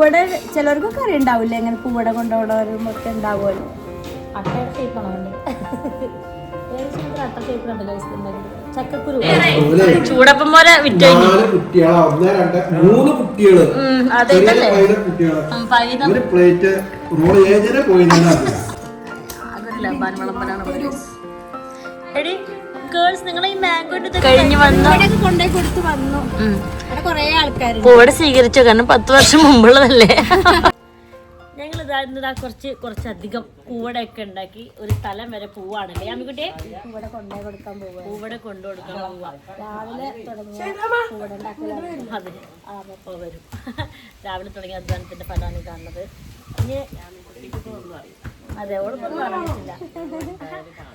പൂവട ചിലർക്കൊക്കെ അറിയണ്ടാവില്ലേ എങ്ങനെ പൂവട കൊണ്ടുപോകണവരും ഒക്കെ ഉണ്ടാവുമല്ലോ. അട്ടയുടെ ഷേപ്പാണ് അട്ട ഷേപ്പിലുണ്ട് ചക്കക്കുരു ചൂടപ്പം പോലെ വിറ്റ് എടി ഗേൾസ് നിങ്ങൾ ഈ മാംഗോ കഴിഞ്ഞ് കൊണ്ടേ കൊടുത്ത് വന്നു. കൊറേ ആൾക്കാർ പൂവടെ സ്വീകരിച്ചു, കാരണം 10 വർഷം മുമ്പുള്ളതല്ലേ. ഞങ്ങൾ ഇതാ കുറച്ചധികം പൂവടയൊക്കെ ഉണ്ടാക്കി ഒരു സ്ഥലം വരെ പോവാണല്ലേ അമ്മിക്കുട്ടിയെ. പൂവട കൊണ്ടേ കൊടുക്കാൻ പോവാ, പൂവട കൊണ്ടുകൊടുക്കാൻ പോവാ. രാവിലെ തുടങ്ങിയ പൂവട ഉണ്ടാക്കലാണ്. അതെ അപ്പോൾ വരും. രാവിലെ തുടങ്ങിയ അധ്വാനത്തിന്റെ ഫലമാണ് കാണുന്നത്. ഇനി അതെ ഓളൊന്നും അറിയിച്ചില്ല.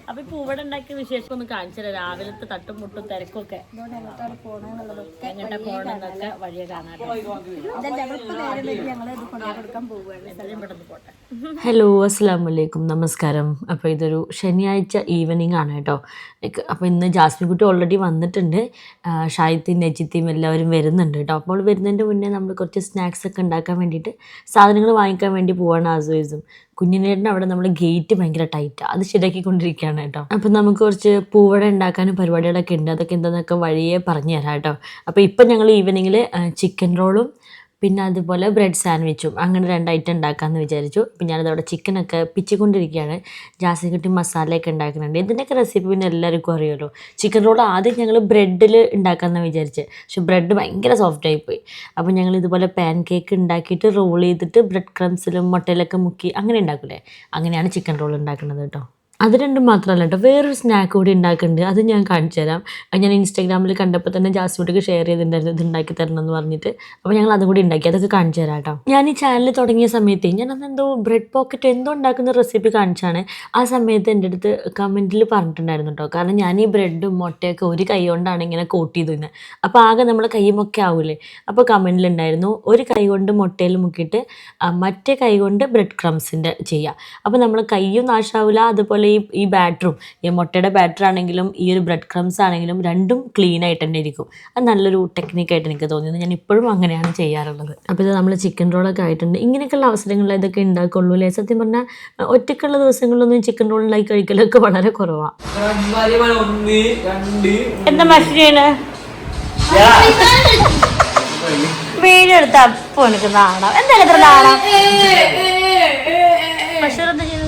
അപ്പൊ ഈ പൂവട ഉണ്ടാക്കിയ വിശേഷം ഒന്ന് കാണിച്ചില്ല. രാവിലത്തെ തട്ടും മുട്ടും തിരക്കൊക്കെ എങ്ങോട്ടാ പോകണമെന്നൊക്കെ വഴിയെ കാണാട്ടോ. ഹലോ അസ്സലാമു അലൈക്കും, നമസ്കാരം. അപ്പോൾ ഇതൊരു ശനിയാഴ്ച ഈവനിങ് ആണ് കേട്ടോ. അപ്പോൾ ഇന്ന് ജാസ്മിൻ കുട്ടി ഓൾറെഡി വന്നിട്ടുണ്ട്. ഷായിത്തിയും നജിത്തിയും എല്ലാവരും വരുന്നുണ്ട് കേട്ടോ. അപ്പോൾ വരുന്നതിൻ്റെ മുന്നേ നമ്മൾ കുറച്ച് സ്നാക്സ് ഒക്കെ ഉണ്ടാക്കാൻ വേണ്ടിയിട്ട് സാധനങ്ങൾ വാങ്ങിക്കാൻ വേണ്ടി പോവാണ് ആസുവൈസും. കുഞ്ഞിനേട്ടൻ അവിടെ നമ്മൾ ഗേറ്റ് ഭയങ്കര ടൈറ്റാണ്, അത് ശരിയാക്കിക്കൊണ്ടിരിക്കുകയാണ് കേട്ടോ. അപ്പം നമുക്ക് കുറച്ച് പൂവട ഉണ്ടാക്കാനും പരിപാടികളൊക്കെ ഉണ്ട്. അതൊക്കെ എന്താണെന്നൊക്കെ വഴിയെ പറഞ്ഞു തരാം കേട്ടോ. അപ്പോൾ ഇപ്പം ഞങ്ങൾ ഈവനിങ്ങിൽ ചിക്കൻ റോളും പിന്നെ അതുപോലെ ബ്രെഡ് സാൻഡ്വിച്ചും അങ്ങനെ 2 ഐറ്റം ഉണ്ടാക്കാമെന്ന് വിചാരിച്ചു. അപ്പം ഞാനതവിടെ ചിക്കനൊക്കെ പിച്ചിക്കൊണ്ടിരിക്കുകയാണ്. ജാസ്മിൻ കുട്ടി മസാലയൊക്കെ ഉണ്ടാക്കുന്നുണ്ട്. ഇതിൻ്റെയൊക്കെ റെസിപ്പി പിന്നെ എല്ലാവർക്കും അറിയുമല്ലോ. ചിക്കൻ റോൾ ആദ്യം ഞങ്ങൾ ബ്രെഡിൽ ഉണ്ടാക്കാമെന്ന് വിചാരിച്ചത്, പക്ഷെ ബ്രെഡ് ഭയങ്കര സോഫ്റ്റായിപ്പോയി. അപ്പം ഞങ്ങൾ ഇതുപോലെ പാൻ കേക്ക് ഉണ്ടാക്കിയിട്ട് റോൾ ചെയ്തിട്ട് ബ്രെഡ് ക്രംസിലും മുട്ടയിലൊക്കെ മുക്കി അങ്ങനെ ഉണ്ടാക്കില്ലേ, അങ്ങനെയാണ് ചിക്കൻ റോൾ ഉണ്ടാക്കുന്നത് കേട്ടോ. അത് രണ്ടും മാത്രമല്ല കേട്ടോ, വേറൊരു സ്നാക്ക് കൂടി ഉണ്ടാക്കുന്നുണ്ട്. അത് ഞാൻ കാണിച്ചു തരാം. ഞാൻ ഇൻസ്റ്റാഗ്രാമിൽ കണ്ടപ്പോൾ തന്നെ ജാസ്മിനോട്ട് ഷെയർ ചെയ്തിട്ടുണ്ടായിരുന്നു ഇത് ഉണ്ടാക്കി തരണം എന്ന് പറഞ്ഞിട്ട്. അപ്പോൾ ഞങ്ങൾ അതും കൂടി ഉണ്ടാക്കി, അതൊക്കെ കാണിച്ചു തരാം കേട്ടോ. ഞാൻ ഈ ചാനൽ തുടങ്ങിയ സമയത്ത് ഞാൻ അതെന്തോ ബ്രെഡ് പോക്കറ്റ് എന്തോ ഉണ്ടാക്കുന്ന റെസിപ്പി കാണിച്ചാണ്. ആ സമയത്ത് എൻ്റെ അടുത്ത് കമൻറ്റിൽ പറഞ്ഞിട്ടുണ്ടായിരുന്നു കേട്ടോ. കാരണം ഞാൻ ഈ ബ്രെഡും മുട്ടയൊക്കെ ഒരു കൈ കൊണ്ടാണ് ഇങ്ങനെ കോട്ട് ചെയ്തു തന്നെ, അപ്പോൾ ആകെ നമ്മളെ കൈമൊക്കെ ആവൂലേ. അപ്പോൾ കമൻറ്റിലുണ്ടായിരുന്നു ഒരു കൈ കൊണ്ട് മുട്ടയിൽ മുക്കിയിട്ട് മറ്റേ കൈ കൊണ്ട് ബ്രെഡ് ക്രംസിൻ്റെ ചെയ്യുക. അപ്പോൾ നമ്മൾ കൈയും നാശാവില്ല, അതുപോലെ ഈ ബാറ്ററും ഈ മുട്ടയുടെ ബാറ്റർ ആണെങ്കിലും ഈ ഒരു ബ്രെഡ് ക്രംസ് ആണെങ്കിലും രണ്ടും ക്ലീൻ ആയിട്ട് തന്നെ ഇരിക്കും. അത് നല്ലൊരു ടെക്നിക്കായിട്ട് എനിക്ക് തോന്നിയത്. ഞാൻ ഇപ്പോഴും അങ്ങനെയാണ് ചെയ്യാറുള്ളത്. അപ്പോൾ ഇത് നമ്മൾ ചിക്കൻ റോളൊക്കെ ആയിട്ടുണ്ട്. ഇങ്ങനെയൊക്കെയുള്ള അവസരങ്ങളിൽ ഇതൊക്കെ ഉണ്ടാക്കുള്ളൂ അല്ലേ. സത്യം പറഞ്ഞാൽ ഒറ്റയ്ക്കുള്ള ദിവസങ്ങളിലൊന്നും ചിക്കൻ റോൾ ഉണ്ടാക്കി കഴിക്കലൊക്കെ വളരെ കുറവാണ്. എന്താ മഷീന് വീഡിയോ എടുത്ത അപ്പൊ എനിക്ക് നാണം. എന്താ ഇത്ര നാണം? ബഷീർ എന്താ ചെയ്തത്?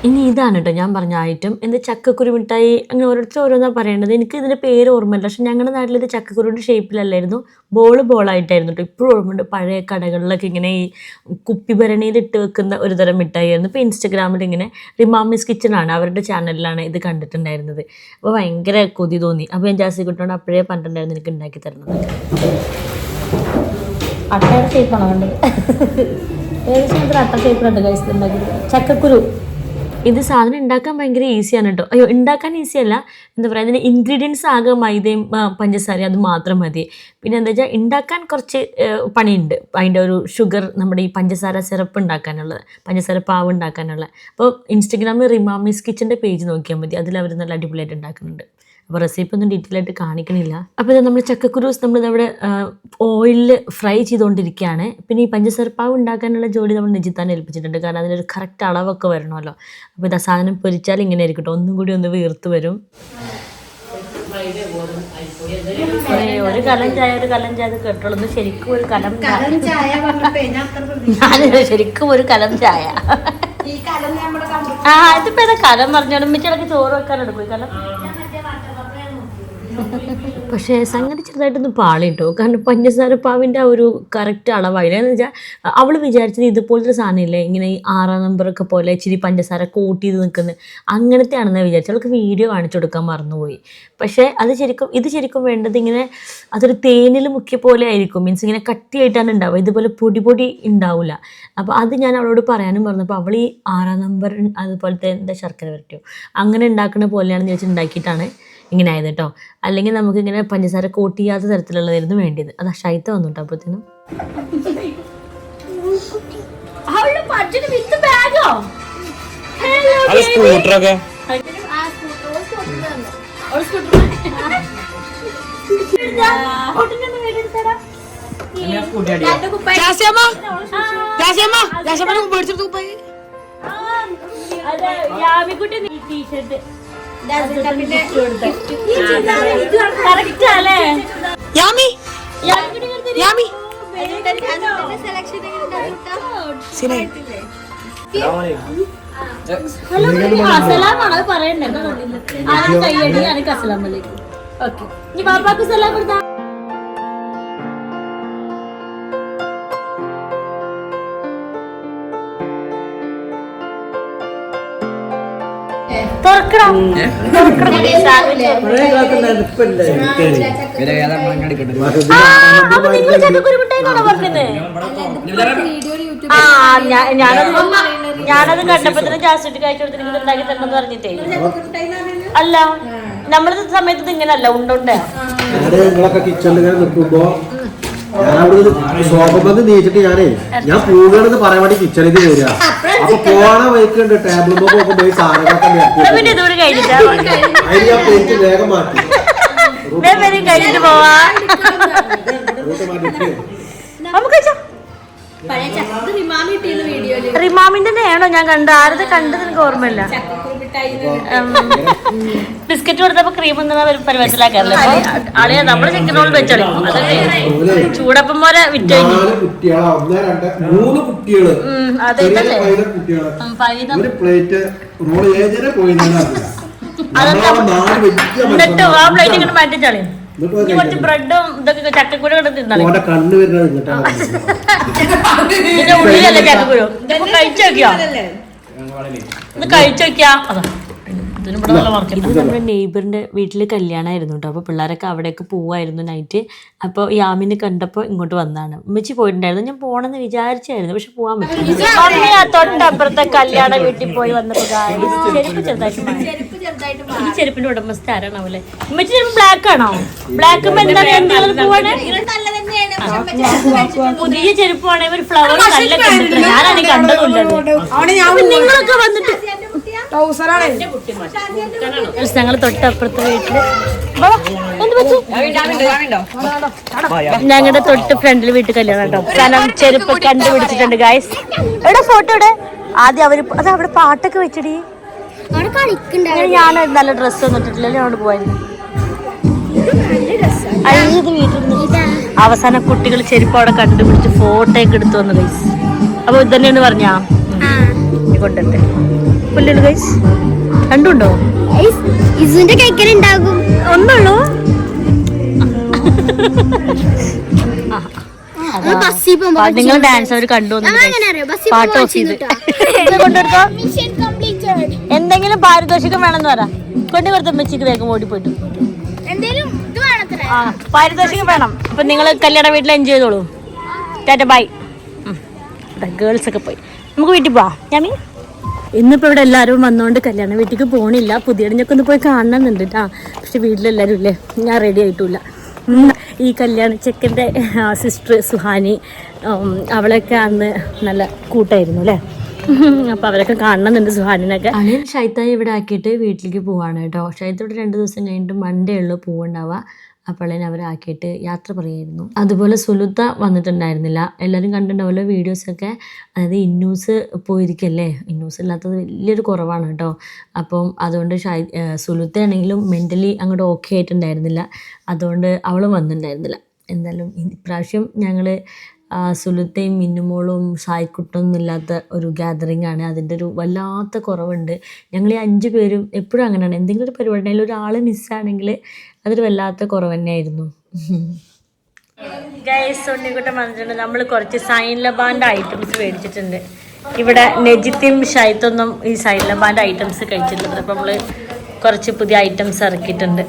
ഇനി ഇതാണ് കേട്ടോ ഞാൻ പറഞ്ഞ ഐറ്റം. എന്ത് ചക്കക്കുരു മിഠായി, അങ്ങനെ ഓരോരുത്തർ ഓരോന്നാണ് പറയേണ്ടത്. എനിക്ക് ഇതിൻ്റെ പേര് ഓർമ്മയില്ല. പക്ഷെ ഞങ്ങളുടെ നാട്ടിൽ ഇത് ചക്കക്കുരുവിൻ്റെ ഷേപ്പിലല്ലായിരുന്നു, ബോളായിട്ടായിരുന്നു കേട്ടോ. ഇപ്പോഴും ഓർമ്മയുണ്ട്, പഴയ കടകളിലൊക്കെ ഇങ്ങനെ ഈ കുപ്പി ഭരണിയിൽ ഇട്ട് വെക്കുന്ന ഒരു തരം മിഠായി ആയിരുന്നു. ഇപ്പോൾ ഇൻസ്റ്റഗ്രാമിൽ ഇങ്ങനെ റിമാമിസ് കിച്ചണാണ്, അവരുടെ ചാനലിലാണ് ഇത് കണ്ടിട്ടുണ്ടായിരുന്നത്. അപ്പോൾ ഭയങ്കര കൊതി തോന്നി. അപ്പോൾ ഞാൻ ജാസ്തി കുട്ടിയോട് അപ്പോഴേ പറഞ്ഞിട്ടുണ്ടായിരുന്നു എനിക്ക് ഉണ്ടാക്കി തരുന്നത്. അട്ടയുടെ ഷേപ്പാണ് കണ്ടത്, ഏകദേശം അട്ട ഷേപ്പിലുണ്ട് കഴിച്ചത് ഉണ്ടാക്കിയത്. ചക്കക്കുരു ഇത് സാധനം ഉണ്ടാക്കാൻ ഭയങ്കര ഈസിയാണ് കേട്ടോ. അയ്യോ, ഉണ്ടാക്കാൻ ഈസിയല്ല, എന്താ പറയുക, അതിൻ്റെ ഇൻഗ്രീഡിയൻസ് ആകെ മൈദയും പഞ്ചസാരയും അത് മാത്രം മതി. പിന്നെ എന്താ വെച്ചാൽ ഉണ്ടാക്കാൻ കുറച്ച് പണിയുണ്ട്. അതിൻ്റെ ഒരു ഷുഗർ, നമ്മുടെ ഈ പഞ്ചസാര സിറപ്പ് ഉണ്ടാക്കാനുള്ളത്, പഞ്ചസാര പാവ് ഉണ്ടാക്കാനുള്ള. അപ്പോൾ ഇൻസ്റ്റഗ്രാമിൽ റിമാമിസ് കിച്ചൻ്റെ പേജ് നോക്കിയാൽ മതി, അതിൽ അവർ നല്ല അടിപൊളിയായിട്ട് ഉണ്ടാക്കുന്നുണ്ട്. അപ്പോൾ റെസിപ്പി ഒന്നും ഡീറ്റെയിൽ ആയിട്ട് കാണിക്കണില്ല. അപ്പോൾ ഇത് നമ്മൾ ചക്കക്കുരൂസ് നമ്മളിതവിടെ ഓയിലിൽ ഫ്രൈ ചെയ്തുകൊണ്ടിരിക്കുകയാണ്. പിന്നെ ഈ പഞ്ചസാരപ്പാവ് ഉണ്ടാക്കാനുള്ള ജോലി നമ്മൾ നിജിത്താൻ ഏൽപ്പിച്ചിട്ടുണ്ട്, കാരണം അതിനൊരു കറക്റ്റ് അളവൊക്കെ വരണമല്ലോ. അപ്പോൾ ഇത് ആ സാധനം പൊരിച്ചാൽ ഇങ്ങനെ ആയിരിക്കും കേട്ടോ, ഒന്നും കൂടി ഒന്ന് വീർത്ത് വരും. ഒരു കലം ചായ കേട്ടോളൂ. ശരിക്കും ഒരു കലം ചായ, ശരിക്കും ഒരു കലം ചായ. ഇതിപ്പോ ഏതാ കലം പറഞ്ഞോളും, മിച്ചടക്ക് ചോറ് വെക്കാനെടുക്കും ഈ കലം. പക്ഷേ സംഗതി ചെറുതായിട്ടൊന്ന് പാളി കേട്ടോ, കാരണം പഞ്ചസാര പാവിൻ്റെ ആ ഒരു കറക്റ്റ് അളവായില്ല. എന്ന് വെച്ചാൽ അവൾ വിചാരിച്ചത് ഇതുപോലത്തെ സാധനമില്ലേ, ഇങ്ങനെ ഈ 6 നമ്പറൊക്കെ പോലെ ഇച്ചിരി പഞ്ചസാര കോട്ട് ചെയ്ത് നിൽക്കുന്നത് അങ്ങനത്തെ ആണെന്ന് വിചാരിച്ചു. അവൾക്ക് വീഡിയോ കാണിച്ചു കൊടുക്കാൻ മറന്നുപോയി. പക്ഷേ ഇത് ശരിക്കും വേണ്ടത് ഇങ്ങനെ അതൊരു തേനിൽ മുക്കിയ പോലെ ആയിരിക്കും. മീൻസ് ഇങ്ങനെ കട്ടിയായിട്ടാണ് ഉണ്ടാവുക, ഇതുപോലെ പൊടി ഉണ്ടാവില്ല. അപ്പോൾ അത് ഞാൻ അവളോട് പറയാനും പറഞ്ഞു. അപ്പോൾ അവൾ ഈ 6 നമ്പർ അതുപോലത്തെ എന്താ ശർക്കര വരട്ടിയോ അങ്ങനെ ഉണ്ടാക്കുന്ന പോലെയാണെന്ന് ചോദിച്ചിട്ട് ഉണ്ടാക്കിയിട്ടാണ് ഇങ്ങനെ ആയത് കേട്ടോ. അല്ലെങ്കിൽ നമുക്കിങ്ങനെ പഞ്ചസാര കോട്ട് ചെയ്യാത്ത തരത്തിലുള്ളതായിരുന്നു വേണ്ടിയത്. അത് ഷൈത്ത വന്നു കേട്ടോ. അപ്പോഴത്തേനും ടീഷർട്ട് അസലാമാണോ പറയണ്ടേ? കയ്യടി എനിക്ക് അസലാമലേക്കും. ഓക്കെ, ഇനി ബാപ്പാക്ക് സലാം കൊടുത്താ. തുറക്കണം. ഞാനത് കണ്ടപ്പോ തന്നെ ജാസ്തി കഴിച്ചു കൊടുത്തിട്ട് ഉണ്ടാക്കി തരണമെന്ന് പറഞ്ഞിട്ടേ. അല്ല, നമ്മളെ സമയത്ത് ഇത് ഇങ്ങനല്ല, ഉണ്ടോണ്ടേ സോഫന്ന് നീച്ചിട്ട് ഞാൻ പോകണെന്ന് പറയാൻ വേണ്ടി കിച്ചണിക്ക് വരിക. അപ്പൊ പോണ വൈക്കുണ്ട് ടേബിൾ പോയി സാധനങ്ങളൊക്കെ അതിന് ഞാൻ പ്ലേറ്റ് വേഗം മാറ്റി കഴിഞ്ഞിട്ട് പോവാ. റിമാമിന്റെ ആണോ ഞാൻ കണ്ട? ആരത് കണ്ടത് എനിക്ക് ഓർമ്മയില്ല. ബിസ്ക്കറ്റ് കൊടുത്തപ്പോ ക്രീം പരിപാടിയിലാക്കാറില്ല. ആളിയാ നമ്മള് ചിക്കനോട് വെച്ചോളൂ. അതല്ലേ ചൂടപ്പം പോലെ വിറ്റ് അതെ എന്നിട്ടോ ആ പ്ലേറ്റ് ഇങ്ങനെ മാറ്റിച്ചാളി. കുറച്ച് ബ്രെഡും ഇതൊക്കെ ചക്കക്കുരു കൊണ്ട് തിന്നാളി. ഇതിന്റെ ഉള്ളിലല്ലേ ചക്കക്കുരു? കഴിച്ചു നോക്കിയോ? ഇത് കഴിച്ചു നോക്കിയാ. അതാ ഇത് നമ്മുടെ നെയ്ബറിന്റെ വീട്ടില് കല്യാണമായിരുന്നു കേട്ടോ. അപ്പോൾ പിള്ളേരൊക്കെ അവിടേക്ക് പോവായിരുന്നു നൈറ്റ്. അപ്പോൾ യാമിനെ കണ്ടപ്പോൾ ഇങ്ങോട്ട് വന്നതാണ്. ഉമ്മച്ചി പോയിട്ടുണ്ടായിരുന്നു. ഞാൻ പോണെന്ന് വിചാരിച്ചായിരുന്നു, പക്ഷെ പോകാൻ പറ്റില്ല. അമ്മ തൊട്ടപ്പുറത്തെ കല്യാണ വീട്ടിൽ പോയി വന്നപ്പോൾ ചെരുപ്പ് ചെറുതായിട്ട് ഈ ചെരുപ്പിന്റെ ഉടമസ്ഥ ആരാണാവല്ലേ? ഉമ്മച്ചി ചെരുപ്പ് ബ്ലാക്ക് ആണോ? ബ്ലാക്ക് എന്താണ് പോവാണ്? പുതിയ ചെരുപ്പാണെങ്കിൽ ഒരു ഫ്ലവർ നല്ല കണ്ടിട്ടില്ല. ഞാനാണ് കണ്ടതുള്ളത്. നിങ്ങളൊക്കെ വന്നിട്ട് ഞങ്ങൾ തൊട്ടപ്പുറത്തെ വീട്ടില് ഞങ്ങളുടെ തൊട്ട് ഫ്രണ്ടില് വീട്ടിൽ കല്യാണം കേട്ടോ. സ്ഥലം ചെരുപ്പ് കണ്ടുപിടിച്ചിട്ടുണ്ട് ഗായ്സ്. എവിടെ ഫോട്ടോ ഇവിടെ ആദ്യം അവര് അത് അവിടെ പാട്ടൊക്കെ വെച്ചിടി. ഞാൻ നല്ല ഡ്രസ്സ് ഒന്നും ഇട്ടിട്ടില്ലല്ലോ, അവിടെ പോയിരുന്നു. അഴിഞ്ഞത് വീട്ടിൽ അവസാനം കുട്ടികൾ ചെരുപ്പ് അവിടെ കണ്ടുപിടിച്ച് ഫോട്ടോ ഒക്കെ എടുത്തു വന്നു ഗൈസ്. അപ്പൊ ഇത് തന്നെയാണ് പറഞ്ഞാ കൊണ്ടിട്ട് പുല്ലുള്ളു ഗൈസ്. രണ്ടുണ്ടോ? ഒന്നുള്ളൂ. നിങ്ങൾ ഡാൻസ് അവർ കണ്ടു പാട്ട് ഓഫ് ചെയ്ത് കൊണ്ടെടുത്തോ. എന്തെങ്കിലും പാരിതോഷികം വേണമെന്ന് പറ. കൊണ്ടു കൊടുത്ത മെച്ചിക്ക് വേഗം ഓടിപ്പോയിട്ടു. പാരിതോഷികം വേണം. അപ്പൊ നിങ്ങൾ കല്യാണ വീട്ടിൽ എൻജോയ് ചെയ്തോളൂ. ടാറ്റ ബൈ. ഗേൾസ് ഒക്കെ പോയി നമുക്ക് വീട്ടിൽ പോവാം. ഞാൻ ഇന്നിപ്പോൾ ഇവിടെ എല്ലാവരും വന്നുകൊണ്ട് കല്യാണ വീട്ടിലേക്ക് പോകണില്ല. പുതിയടിഞ്ഞൊക്കെ ഒന്ന് പോയി കാണണമെന്നുണ്ട് കേട്ടോ. പക്ഷെ വീട്ടിലെല്ലാവരും ഇല്ലേ, ഞാൻ റെഡി ആയിട്ടില്ല. ഈ കല്യാണ ചെക്കൻ്റെ സിസ്റ്റർ സുഹാനി അവളൊക്കെ അന്ന് നല്ല കൂട്ടായിരുന്നു അല്ലേ. അപ്പോൾ അവരൊക്കെ കാണണമെന്നുണ്ട് സുഹാനിനൊക്കെ. അനിയൻ ഷൈത്തായി ഇവിടെ ആക്കിയിട്ട് വീട്ടിലേക്ക് പോവാണ് കേട്ടോ. ഷൈത്തോടെ 2 ദിവസം കഴിഞ്ഞിട്ട് മൺഡേ ഉള്ളു പോവുണ്ടാവുക. അപ്പോൾ അവരാക്കിയിട്ട് യാത്ര പറയായിരുന്നു. അതുപോലെ സുലുത്ത വന്നിട്ടുണ്ടായിരുന്നില്ല. എല്ലാവരും കണ്ടിട്ടുണ്ടാവുമല്ലോ വീഡിയോസൊക്കെ. അതായത് ഇന്നൂസ് പോയിരിക്കല്ലേ. ഇന്നൂസ് ഇല്ലാത്തത് വലിയൊരു കുറവാണ് കേട്ടോ. അപ്പം അതുകൊണ്ട് സുലുത്തയാണെങ്കിലും മെൻ്റലി അങ്ങോട്ട് ഓക്കെ ആയിട്ടുണ്ടായിരുന്നില്ല. അതുകൊണ്ട് അവളും വന്നിട്ടുണ്ടായിരുന്നില്ല. എന്തായാലും ഇപ്രാവശ്യം ഞങ്ങൾ സുലുത്തയും മിന്നുമോളും സായിക്കുട്ടൊന്നും ഇല്ലാത്ത ഒരു ഗ്യാതറിംഗ് ആണ്. അതിൻ്റെ ഒരു വല്ലാത്ത കുറവുണ്ട്. ഞങ്ങൾ ഈ 5 പേരും എപ്പോഴും അങ്ങനെയാണ്. എന്തെങ്കിലും ഒരു പരിപാടി ഒരാൾ മിസ്സാണെങ്കിൽ അതൊരു വല്ലാത്ത കുറവ് തന്നെയായിരുന്നു. ഗൈസ് ഉണ്ണിക്കുട്ടൻ വന്നിട്ടുണ്ട്. നമ്മൾ കുറച്ച് സൈൻ ലബാൻ്റെ ഐറ്റംസ് മേടിച്ചിട്ടുണ്ട്. ഇവിടെ നെജിത്തും ഷൈത്തൊന്നും ഈ സൈൻ ലബാൻ്റെ ഐറ്റംസ് കഴിച്ചിട്ടുണ്ട്. അപ്പം നമ്മൾ കുറച്ച് പുതിയ ഐറ്റംസ് ഇറക്കിയിട്ടുണ്ട്.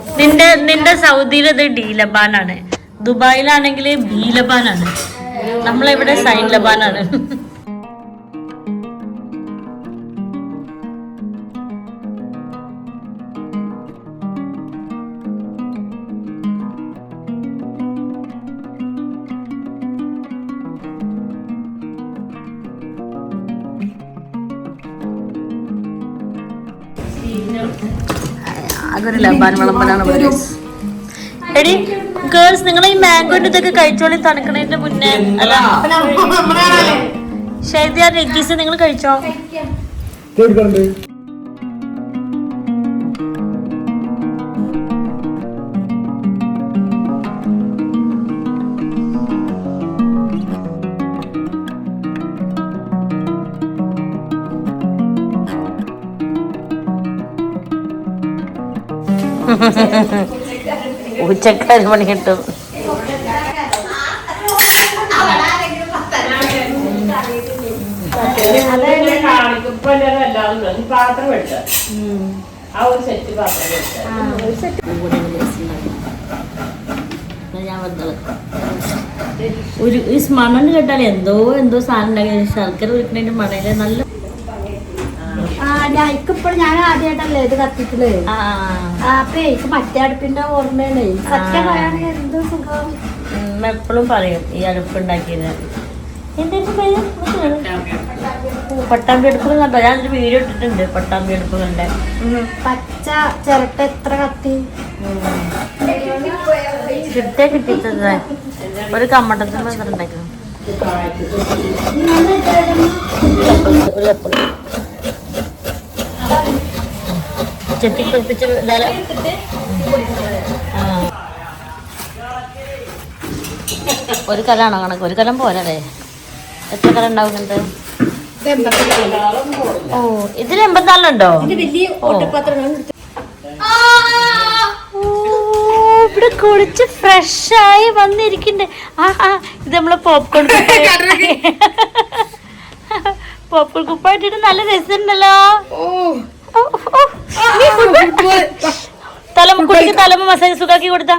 നിന്റെ സൗദിയിൽ ഇത് ഡി ലബാനാണ്, ദുബായിലാണെങ്കിൽ ബി ലബാനാണ്, നമ്മളിവിടെ സൈൻ ലബാനാണ്. അതൊരു ലബാൻ വിളമ്പനാണ്. എടി ഗേൾസ് നിങ്ങൾ ഈ മാംഗോന്റെ ഇതൊക്കെ കഴിച്ചോളി തണുക്കണതിന്റെ മുന്നേ. അല്ല ഷൈദിയ നെഗീസ് നിങ്ങൾ കഴിച്ചോ? ഉച്ചക്കാര് മണി കിട്ടും. ഒരു ഈ മണല് കേട്ടാലേ എന്തോ സാധനം ഉണ്ടാക്കി ശർക്കര ഒഴിക്കുന്നതിന്റെ മണയില് നല്ല ഇപ്പോഴും ഞാൻ ആദ്യമായിട്ടല്ലേ ഇത് കത്തിക്കല്. അപ്പൊ എനിക്ക് മറ്റേ അടുപ്പിന്റെ ഓർമ്മയാണ്. സത്യം പറയാണെങ്കിൽ എന്ത് സുഖം. എപ്പോഴും പറയും ഈ അടുപ്പുണ്ടാക്കിയത്. എന്തായിരുന്നു പേര്? പട്ടാമ്പി അടുപ്പുകൾ കണ്ടോ? ഞാനൊരു വീഡിയോ ഇട്ടിട്ടുണ്ട് പട്ടാമ്പി അടുപ്പുകളുടെ. പച്ച ചിരട്ട എത്ര കത്തി കിട്ടിച്ചത് ഒരു കമ്മട്ടത്തിന് ഉണ്ടാക്കണം. ചെത്തിപ്പൊളിപ്പിച്ച് ഒരു കലാണോ കണക്ക്? ഒരു കലം പോരല്ലേ? എത്ര കല ഉണ്ടാവുന്നുണ്ട്? ഓ ഇതിൽ 84 ഇവിടെ കുളിച്ച് ഫ്രഷായി വന്നിരിക്കണ്ടേ. ഇത് നമ്മളെ പോപ്കോൺ കുപ്പായിട്ടിട്ട് നല്ല രസമുണ്ടല്ലോ. കുട്ടിക്ക് തലമ മസാജ് സുഖാക്കി കൊടുത്താ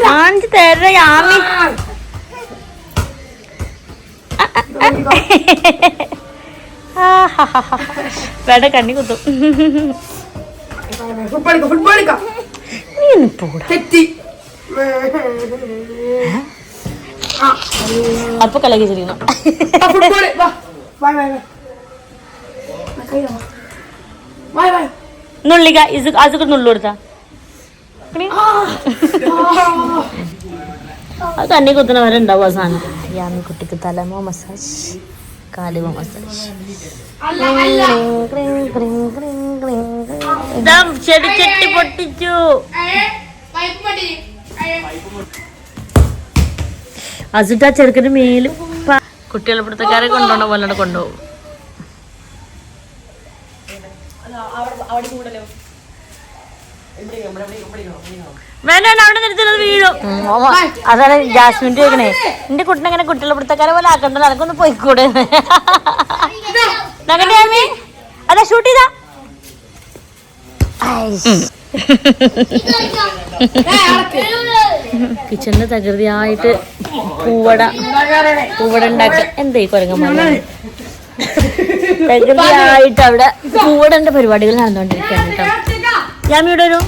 കാണിച്ചു തര യാമി. വേണ്ട കണ്ണി കുത്തും. അപ്പൊ കലക്കി ചെറിയണം. നുള്ളിക്ക അതൊക്കെ നുള്ളു കൊടുത്താ അത് കണ്ണി കുത്തുന്നവരെ ഉണ്ടാവും. ആ സാധനം യാമി കുട്ടിക്ക് തലമോ മസാജ് കാലുമോ മസാജ്. ചെടി പൊട്ടിച്ചു. അസുട്ടാ ചെറുക്കന് മേലും കുട്ടികളെ പിടുത്തക്കാരെ കൊണ്ടുപോകണ പോലെ കൊണ്ടുപോകും. വേണ്ട അവിടെ നിർത്തുന്നത് വീഴും. അതാണ് ജാസ്മിൻ ചോദിക്കണേ, എന്റെ കുട്ടിനെ അങ്ങനെ കുട്ടികളെ പിടുത്തക്കാരെ പോലെ ആക്കണ്ടല്ലോ, അനക്കൊന്ന് പോയിക്കൂടെ? അതാ ഷൂട്ട് ചെയ്താ കിച്ചണിന്റെ തകൃതിയായിട്ട് പൂവട ഉണ്ടാക്ക. എന്താ കുരങ്ങന്മാർ തകൃതിയായിട്ട് അവിടെ പൂവടന്റെ പരിപാടികൾ നടന്നുകൊണ്ടിരിക്കുകയാണ് കേട്ടോ. ഞാൻ ഇവിടെ ഒരു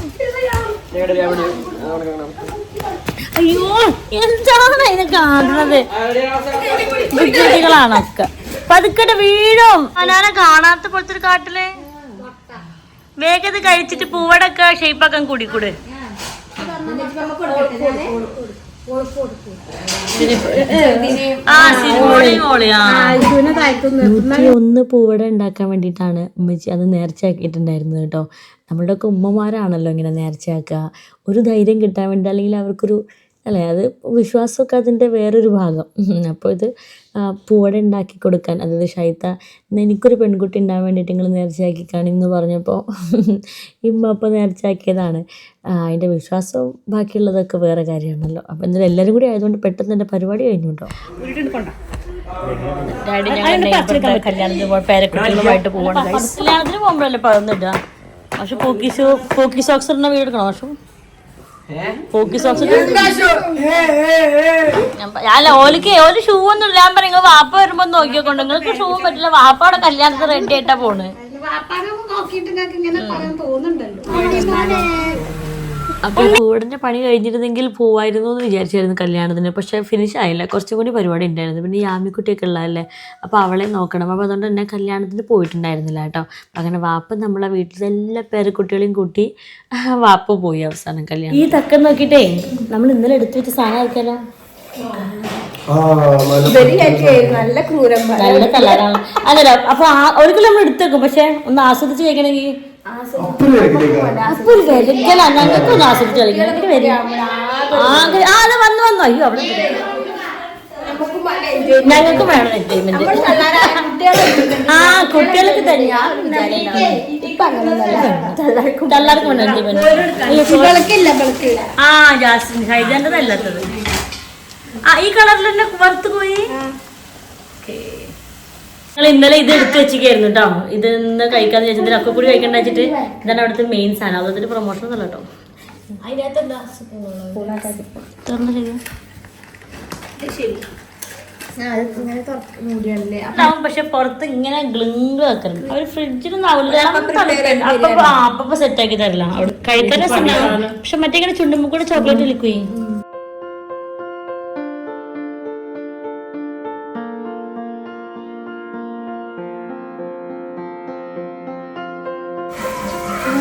അയ്യോ എന്താണ് ഇതിനെ കാണുന്നത്? വികൃതികളാണൊക്കെ. പതുക്കട്ടെ വീഴും. അനാനെ കാണാത്ത പോലത്തെ ഒരു കാട്ടില് വേഗത കഴിച്ചിട്ട് പൂവടൊക്കെ ഷേപ്പാക്കാൻ കൂടിക്കൂടെ? 101 പൂവട ഉണ്ടാക്കാൻ വേണ്ടിയിട്ടാണ് ഉമ്മച്ചി അത് നേർച്ചയാക്കിയിട്ടുണ്ടായിരുന്നത് കേട്ടോ. നമ്മളുടെയൊക്കെ ഉമ്മമാരാണല്ലോ ഇങ്ങനെ നേർച്ചയാക്കുക, ഒരു ധൈര്യം കിട്ടാൻ വേണ്ടി, അല്ലെങ്കിൽ അവർക്കൊരു അല്ലേ, അത് വിശ്വാസമൊക്കെ അതിൻ്റെ വേറൊരു ഭാഗം. അപ്പോൾ ഇത് പൂവട ഉണ്ടാക്കി കൊടുക്കാൻ, അതായത് ഷൈത്ത എനിക്കൊരു പെൺകുട്ടി ഉണ്ടാകാൻ വേണ്ടിയിട്ട് നിങ്ങൾ നേർച്ചയാക്കി കാണിന്ന് പറഞ്ഞപ്പോൾ ഇമ്മ അപ്പോൾ നേർച്ചയാക്കിയതാണ്. അതിൻ്റെ വിശ്വാസവും ബാക്കിയുള്ളതൊക്കെ വേറെ കാര്യമാണല്ലോ. അപ്പോൾ എന്തായാലും എല്ലാവരും കൂടി ആയതുകൊണ്ട് പെട്ടെന്ന് എൻ്റെ പരിപാടി കഴിഞ്ഞു കേട്ടോ. ഡാഡി ഞങ്ങൾ കല്യാണത്തിന് പോയി പേരക്കുട്ടികളുമായിട്ട് പോകണം. കല്യാണത്തിന് പോകുമ്പോഴല്ലേ പതിന്നിട്ടാ. പക്ഷെ പോക്കി സോക്സ് ഇടുന്ന വീട് എടുക്കണോ? പക്ഷെ പോക്കി സോക്സ് അല്ല ഓലിക്ക് ഒരു ഷൂ ഒന്നും ഇല്ലാൻ പറയും. നിങ്ങൾ വാപ്പ വരുമ്പോ നോക്കിയോണ്ട്, നിങ്ങൾക്ക് ഷൂ പറ്റില്ല. വാപ്പ അവിടെ കല്യാണത്തിന് റെഡി ആയിട്ടാ പോണ്. അപ്പോൾ കൂടിൻ്റെ പണി കഴിഞ്ഞിരുന്നെങ്കിൽ പോവായിരുന്നു എന്ന് വിചാരിച്ചായിരുന്നു കല്യാണത്തിന്. പക്ഷേ ഫിനിഷ് ആയില്ല, കുറച്ചും കൂടി പരിപാടി ഉണ്ടായിരുന്നു. പിന്നെ യാമിക്കുട്ടിയൊക്കെ ഉള്ളതല്ലേ, അപ്പോൾ അവളെ നോക്കണം. അപ്പോൾ അതുകൊണ്ട് തന്നെ കല്യാണത്തിന് പോയിട്ടുണ്ടായിരുന്നില്ല കേട്ടോ. അങ്ങനെ വാപ്പ നമ്മളെ വീട്ടിലെ എല്ലാ പേരക്കുട്ടികളെയും കൂട്ടി വാപ്പ പോയി അവസാനം കല്യാണം. ഈ തക്കം നോക്കിയിട്ടേ നമ്മൾ ഇന്നലെ എടുത്തു വെച്ച സാധനം ആയിരിക്കാലോ. നല്ല ക്രൂരം നല്ല കളറാണ് അതല്ലോ. അപ്പൊ ഒരിക്കലും നമ്മൾ എടുത്തു വെക്കും, പക്ഷെ ഒന്ന് ആസ്വദിച്ച് കഴിക്കണമെങ്കിൽ ഞങ്ങൾക്കൊന്ന് ആസ്വദിച്ച് കളിക്കണം. അത് വന്നു അയ്യോ അവിടെ ഞങ്ങൾക്കും വേണം എൻജോയ്മെന്റ്. കുട്ടികൾക്ക് തന്നെ എല്ലാവർക്കും വേണം എൻജോയ്മെന്റ്. ജാസ്മിൻ ഹൈജാൻ്റെ അല്ലാത്തത് ഈ കളറിൽ തന്നെ വറുത്ത് പോയി. ഞങ്ങൾ ഇന്നലെ ഇത് എടുത്ത് വെച്ചിരിക്കായിരുന്നു കേട്ടോ. ഇത് ഇന്ന് കഴിക്കാന്ന് വെച്ചാൽ ഒക്കെ കൂടി കഴിക്കണ്ട വെച്ചിട്ട് ഇതാണ് അവിടുത്തെ മെയിൻ സാധനം. അതുകൊണ്ട് പ്രൊമോഷൻ ഒന്നുമല്ല കേട്ടോ. പക്ഷെ പുറത്ത് ഇങ്ങനെ ഗ്ലിങ് വെക്കണം. അവര് ഫ്രിഡ്ജിലൊന്നും അപ്പൊ സെറ്റ് ആക്കി തരില്ല. അവിടെ കഴിക്കാൻ രസമുണ്ടാവും, പക്ഷെ മറ്റേ ഇങ്ങനെ ചുണ്ടുമ്പോ കൂടെ ചോക്ലേറ്റ് വിളിക്കുകയെ.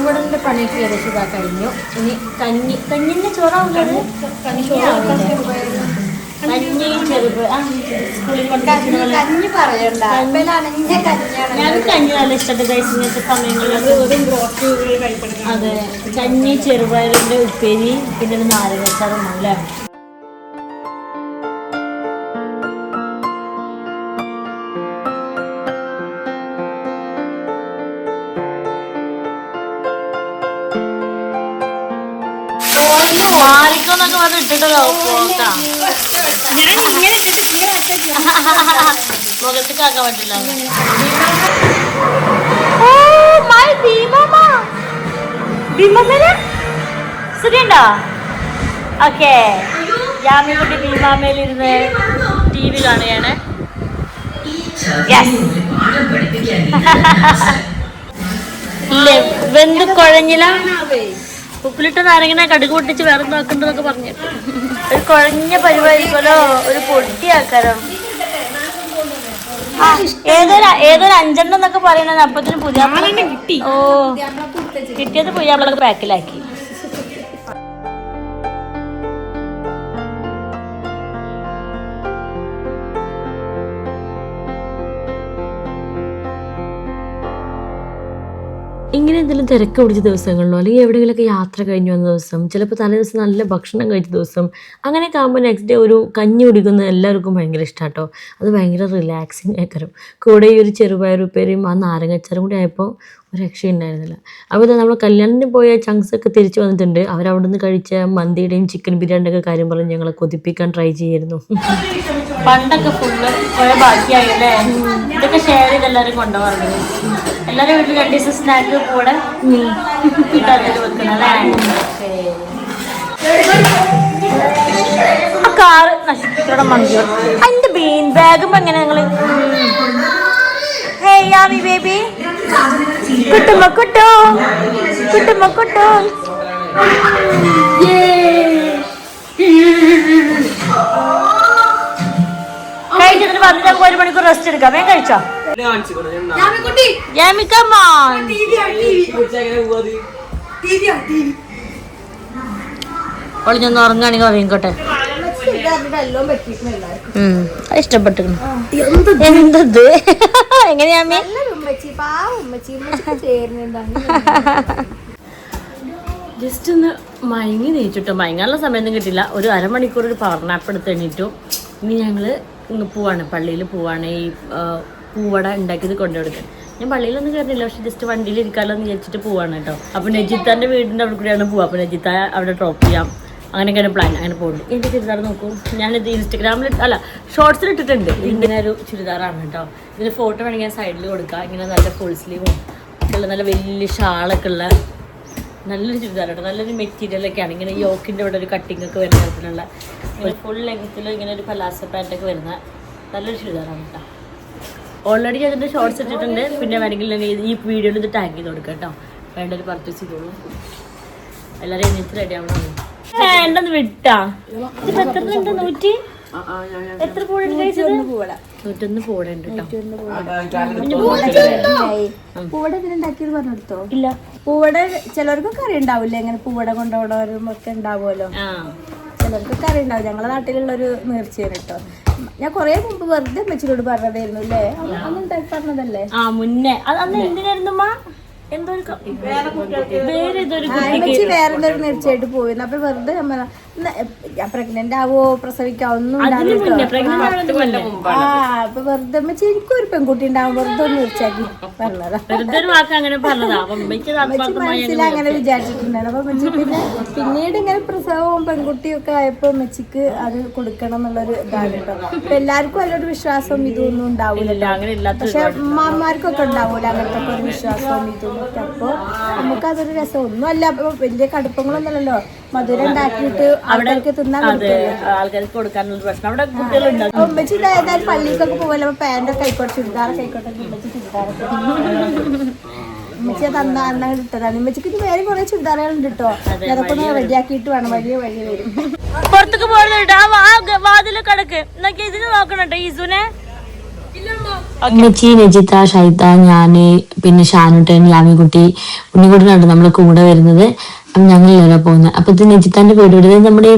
ചൂടന്റെ പണിയൊക്കെ ഏകദേശം ഇതാ കഴിഞ്ഞു. ഇനി കഞ്ഞിന്റെ ചോറാവുന്നത് കഞ്ഞി ചെറുപ്പ് സ്കൂളിൽ ഞാൻ കഞ്ഞി നല്ല ഇഷ്ടപ്പെട്ട കഴിച്ച സമയങ്ങളിൽ. അതെ, കഞ്ഞി ചെറുപയറിന്റെ ഉപ്പേരി പിന്നെ ഒരു നാരങ്ങച്ചാറും നല്ല. മാറിക്കോന്നൊക്കെ വന്ന് ഇട്ടിട്ടല്ലോ മുഖത്തേക്കാക്കാൻ പറ്റില്ല. ശരിയുണ്ടോ? ഓക്കെ, യാമിക്കുട്ടി ഭീമാമയിലിരുന്ന് TV കാണുകയാണ്. ഇല്ലേ വെന്ത് കുഴഞ്ഞില്ല. ഉപ്പിലിട്ട് നാരങ്ങനെ കടുക് പൊട്ടിച്ച് വേറെ നോക്കണ്ടെന്നൊക്കെ പറഞ്ഞു. ഒരു കുഴഞ്ഞ പരിപാടിക്കുമല്ലോ, ഒരു പൊട്ടിയാക്കാരം. ഏതൊരു 5 എന്നൊക്കെ പറയണത് അപ്പത്തിന് പുതിയ കിട്ടി. ഓ കിട്ടിയത് പുതിയ പാക്കിലാക്കി. ഇങ്ങനെ എന്തെങ്കിലും തിരക്ക് പിടിച്ച ദിവസങ്ങളിലോ അല്ലെങ്കിൽ എവിടെയെങ്കിലുമൊക്കെ യാത്ര കഴിഞ്ഞ് വന്ന ദിവസം, ചിലപ്പോൾ തലേ ദിവസം നല്ല ഭക്ഷണം കഴിച്ച ദിവസം, അങ്ങനെയൊക്കെ ആകുമ്പോൾ നെക്സ്റ്റ് ഡേ ഒരു കഞ്ഞി കുടിക്കുന്നത് എല്ലാവർക്കും ഭയങ്കര ഇഷ്ടമാണ് കേട്ടോ. അത് ഭയങ്കര റിലാക്സിങ് ആയിക്കരും. കൂടെ ഈ ഒരു ചെറുപയറുപ്പേരിയും ആ നാരങ്ങച്ചാറും കൂടി ആയപ്പോൾ ഒരു രക്ഷയുണ്ടായിരുന്നില്ല. അപ്പോൾ നമ്മൾ കല്യാണത്തിന് പോയ ചങ്ക്സൊക്കെ തിരിച്ചു വന്നിട്ടുണ്ട്. അവരവിടെ നിന്ന് കഴിച്ച മന്തിയുടെയും ചിക്കൻ ബിരിയാണിയുടെ ഒക്കെ കാര്യം പറഞ്ഞ് ഞങ്ങളെ കൊതിപ്പിക്കാൻ ട്രൈ ചെയ്യായിരുന്നു. പണ്ടൊക്കെ ഫുള്ള് കുറെ ബാക്കിയായില്ലേ. ഇതൊക്കെ ഷെയർ ചെയ്ത് എല്ലാവരും കൊണ്ടുപോകാറുണ്ട്. എല്ലാവരും വീട്ടിൽ 2 ദിവസം സ്നാക്ക് കൂടെ വെക്കണം. ആ കാറ് നശിപ്പിക്കോടെ മന്തിയോ അതിന്റെ ബീൻ ബാഗും എങ്ങനെ ഞങ്ങള് യാമി ബേബി കുട്ടുമ്പോ കുട്ടോ കഴിച്ചിട്ട് വന്നിട്ട് നമുക്ക് 1 മണിക്കൂർ റെസ്റ്റ് എടുക്കാം. വേഗം കഴിച്ചോ. ഒളിഞ്ഞൊന്ന് ഉറങ്ങാണെങ്കിൽ ഉറങ്ങിക്കോട്ടെ. ഇഷ്ടപ്പെട്ടു. എന്തത് എങ്ങനെയാമേ ജസ്റ്റ് ഒന്ന് മയങ്ങി നീച്ചിട്ടോ. മയങ്ങാനുള്ള സമയമൊന്നും കിട്ടില്ല. ഒരു അരമണിക്കൂർ ഒരു പവർ നാപ്പ് എടുത്ത് എണീറ്റു. ഇനി ഞങ്ങൾ ഇങ്ങ് പോവാണ്, പള്ളിയിൽ പോവാണ്. ഈ പൂവട ഉണ്ടാക്കിയത് കൊണ്ടുകൊടുക്കാൻ. ഞാൻ പള്ളിയിലൊന്നും കയറിയില്ല, പക്ഷെ ജസ്റ്റ് വണ്ടിയിൽ ഇരിക്കാമല്ലോ എന്ന് വിചാരിച്ചിട്ട് പോവാണ് കേട്ടോ. അപ്പോൾ നജിത്താൻ്റെ വീടിൻ്റെ അവിടെ കൂടെയാണ് പോവുക. അപ്പോൾ നജിത്ത അവിടെ ഡ്രോപ്പ് ചെയ്യാം, അങ്ങനെയൊക്കെയാണ് പ്ലാൻ. അങ്ങനെ പോകുന്നത്. എൻ്റെ ചുരിദാർ നോക്കൂ, ഞാനിത് ഇൻസ്റ്റഗ്രാമിൽ ഷോർട്സിൽ ഇട്ടിട്ടുണ്ട്. ഇങ്ങനെ ഒരു ചുരിദാറാണ് കേട്ടോ. ഇതിന് ഫോട്ടോ വേണമെങ്കിൽ ഞാൻ സൈഡിൽ കൊടുക്കാം. ഇങ്ങനെ നല്ല ഫുൾ സ്ലീവും ഉള്ള നല്ല വലിയ ഷാളൊക്കെ ഉള്ള നല്ലൊരു ചുരിദാർ കേട്ടോ. നല്ലൊരു മെറ്റീരിയലൊക്കെയാണ്. ഇങ്ങനെ യോക്കിൻ്റെ ഇവിടെ ഒരു കട്ടിങ് ഒക്കെ വരുന്ന തരത്തിലുള്ള ഒരു ഫുൾ ലെങ്ത്തിൽ ഇങ്ങനെ ഒരു പലാസോ പാൻറ്റൊക്കെ വരുന്ന നല്ലൊരു ചുരിദാറാണ് കേട്ടോ. ഓൾറെഡി അതിൻ്റെ ഷോർട്സ് ഇട്ടിട്ടുണ്ട്. പിന്നെ വേണമെങ്കിൽ ഈ വീഡിയോയിൽ ഇത് ടാഗ് ചെയ്ത് കൊടുക്കാം കേട്ടോ. വേണ്ടൊരു പർച്ചേസ് ചെയ്തോളൂ. എല്ലാരും എണീറ്റ് റെഡി ആവണം. വേണ്ടെന്ന് വിട്ടാ ഇതിപ്പോ എത്ര ഉണ്ട്? 100 എത്ര പൂവുണ്ട്? 101 പൂവുണ്ട് കേട്ടോ. പൂവട ഇതിനുണ്ടാക്കിയത് പറഞ്ഞെടുത്തോ? ഇല്ല, പൂവട ചിലർക്കൊക്കെ അറിയുണ്ടാവില്ലേ, എങ്ങനെ പൂവട കൊണ്ടുപോകണവരും ഒക്കെ ഉണ്ടാവുമല്ലോ. ചിലർക്കൊക്കെ അറിയുണ്ടാവും. ഞങ്ങളുടെ നാട്ടിലുള്ളൊരു നേർച്ചയാണ് കേട്ടോ. ഞാൻ കൊറേ മുമ്പ് വെറുതെ അമ്മച്ചിയോട് പറഞ്ഞതായിരുന്നു അല്ലേ, അന്ന് ഉണ്ടാക്കി പറഞ്ഞതല്ലേ മുന്നേ. അന്ന് എന്തിനായിരുന്നു വേറെന്തൊരു നേർച്ചയായിട്ട് പോയിരുന്നു. അപ്പൊ വെറുതെ ഞാൻ പ്രഗ്നന്റ് ആവോ പ്രസവിക്കാവോ ഒന്നും അപ്പൊ വെറുതെ അമ്മച്ചി എനിക്കൊരു പെൺകുട്ടി ഉണ്ടാവും വെറുതെ ഒന്ന് നേർച്ചയാക്കി പറഞ്ഞതാ. മനസ്സിലങ്ങനെ വിചാരിച്ചിട്ടുണ്ടായിരുന്നു. അപ്പൊ അമ്മച്ചി പിന്നീട് ഇങ്ങനെ പ്രസവവും പെൺകുട്ടിയും ഒക്കെ ആയപ്പോ അമ്മച്ചിക്ക് അത് കൊടുക്കണം എന്നുള്ളൊരു ഇതാണ് കേട്ടോ. അപ്പൊ എല്ലാവർക്കും അതിലൊരു വിശ്വാസവും ഇതൊന്നും ഉണ്ടാവൂലല്ലോ. പക്ഷെ അമ്മമാർക്കൊക്കെ ഉണ്ടാവൂല അങ്ങനത്തെ ഒരു വിശ്വാസവും ഇതൊന്നും. അപ്പൊ നമുക്ക് അതൊരു രസം ഒന്നും അല്ല. അപ്പൊ വലിയ കടുപ്പങ്ങളൊന്നുമല്ലല്ലോ. മധുരം ഉണ്ടാക്കിയിട്ട് അവിടേക്ക് തിന്നാൻ ആൾക്കാർക്ക് കൊടുക്കാനുള്ള പ്രശ്നം അവിടെ കുട്ടികളുണ്ട്. ഉമ്മച്ചി ഏതായാലും പള്ളിക്കൊക്കെ പോകല്ലോ. അപ്പൊ പാൻറ്റൊക്കെ ആയിക്കോട്ടെ ചുരിദാറൊക്കെ ആയിക്കോട്ടെ ഉമ്മച്ചി ചുരിദാറൊക്കെ ഉമ്മച്ചി തന്ന അന്ന ഇട്ടതാണ്. ഉമ്മച്ചിക്ക് ഇത് വേറെ കുറെ ചുരിദാറുകളുണ്ട് കേട്ടോ. അതൊക്കെ ഒന്ന് റെഡിയാക്കിയിട്ട് വേണം. വലിയ വരും പുറത്തേക്ക് പോകുന്നുണ്ട്. വാതില് കിടക്ക് എന്നൊക്കെ ഇതിന് നോക്കണട്ടോ ഈസുനെ. അമ്മച്ചി, രജിത, ഷൈത്ത, ഞാന്, പിന്നെ ഷാനുട്ടൻ, യാമിക്കുട്ടി, ഉണ്ണിക്കുട്ടനാണ് നമ്മളെ കൂടെ വരുന്നത്. ഞങ്ങളിലല്ല പോകുന്നത്. അപ്പൊ ഇത് നെജിത്താന്റെ വീട് വരുന്നത് നമ്മുടെ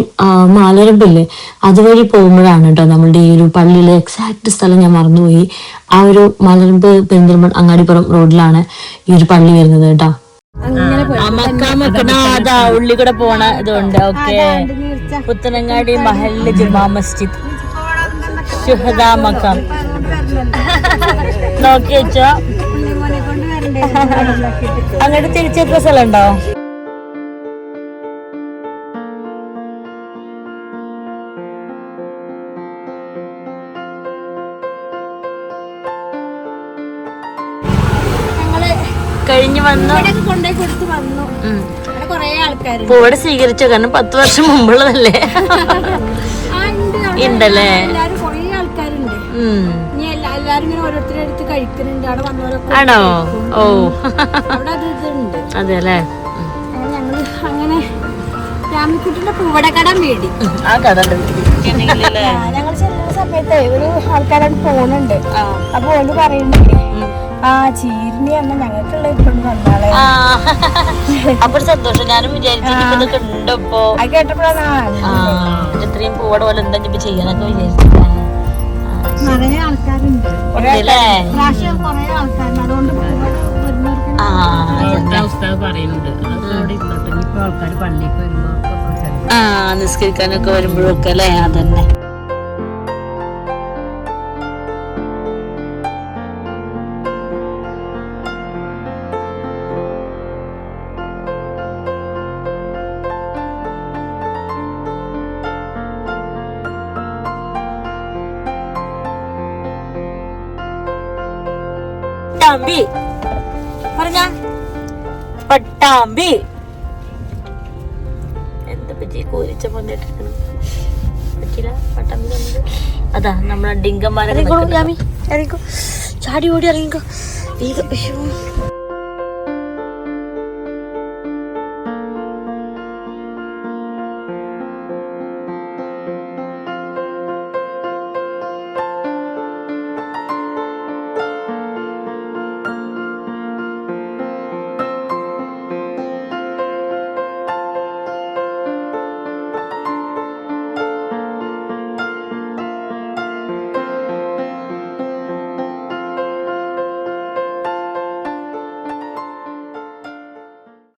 മാലരമ്പില്ലേ അതുവഴി പോകുമ്പോഴാണ് കേട്ടോ. നമ്മളുടെ ഈ ഒരു പള്ളിയിലെ എക്സാക്ട് സ്ഥലം ഞാൻ മറന്നുപോയി. ആ ഒരു മാലരമ്പ് പെരിന്തൽമണ്ണ അങ്ങാടിപ്പുറം റോഡിലാണ് ഈ ഒരു പള്ളി വരുന്നത് കേട്ടോ. ഉള്ളി കൂടെ പോണ ഇതുണ്ട്. ഓക്കെ, പുത്തനങ്ങാടി മഹല്ല് ജുമാ മസ്ജിദ് ശുഹദാ മക്കാം നോക്കി വെച്ചോ. അങ്ങോട്ട് തിരിച്ചെത്തുന്ന സ്ഥലം ഉണ്ടോ? കഴിഞ്ഞു വന്നു, കൊണ്ടുപോയി കൊടുത്ത് വന്നു. കൊറേ ആൾക്കാർ പൂവടെ സ്വീകരിച്ചു. കാരണം 10 വർഷം മുമ്പുള്ളതല്ലേ ഉണ്ടല്ലേ. എല്ലാരും കൊറേ ആൾക്കാരുണ്ട്. എല്ലാരും ഇങ്ങനെ ഓരോരുത്തരുടെ അടുത്ത് കഴിക്കുന്നുണ്ട്. അവിടെ വന്നവരൊക്കെ ആണോ? ഓ, അവിടെ അത് ഇതുണ്ട്. അതെ അല്ലേ. ഞങ്ങള് അങ്ങനെ രാമിക്കുട്ടിന്റെ പൂവടക്കട മേടി ആ കട ഞങ്ങൾ ചെല്ലുന്ന സമയത്ത് ഒരു ആൾക്കാരോട് പോണുണ്ട്. അപ്പൊ ഓല് പറയുന്നുണ്ട് ചീരിനി പറഞ്ഞ ഞങ്ങൾക്കുള്ള ഇപ്പം വന്നാളെ. അപ്പൊ സന്തോഷം. ഞാനും വിചാരിച്ചിട്ട് ഉണ്ടോ അത് കേട്ടപ്പോഴാണ് ഇത്രയും പൂവട പോലെ എന്താ ചെയ്യാനൊക്കെ വിചാരിച്ചു. നിറയെ ആൾക്കാരുണ്ട്. പ്രാവശ്യം കൊറേ ആൾക്കാരുണ്ട്. അതുകൊണ്ട് പറയുന്നുണ്ട് ആൾക്കാർ പള്ളിക്ക് വരുമ്പോ നിസ്കരിക്കാനൊക്കെ വരുമ്പോഴൊക്കെ അല്ലേ. അതന്നെ. പട്ടാമ്പി പറഞ്ഞ പട്ടാമ്പി എന്താ പറ്റി കോരിച്ച പറ്റില്ല. പട്ടാമ്പി അതാ നമ്മളെ ഡിങ്കന്മാരെ ചാടി ഓടി ഇറങ്ങിക്കോ.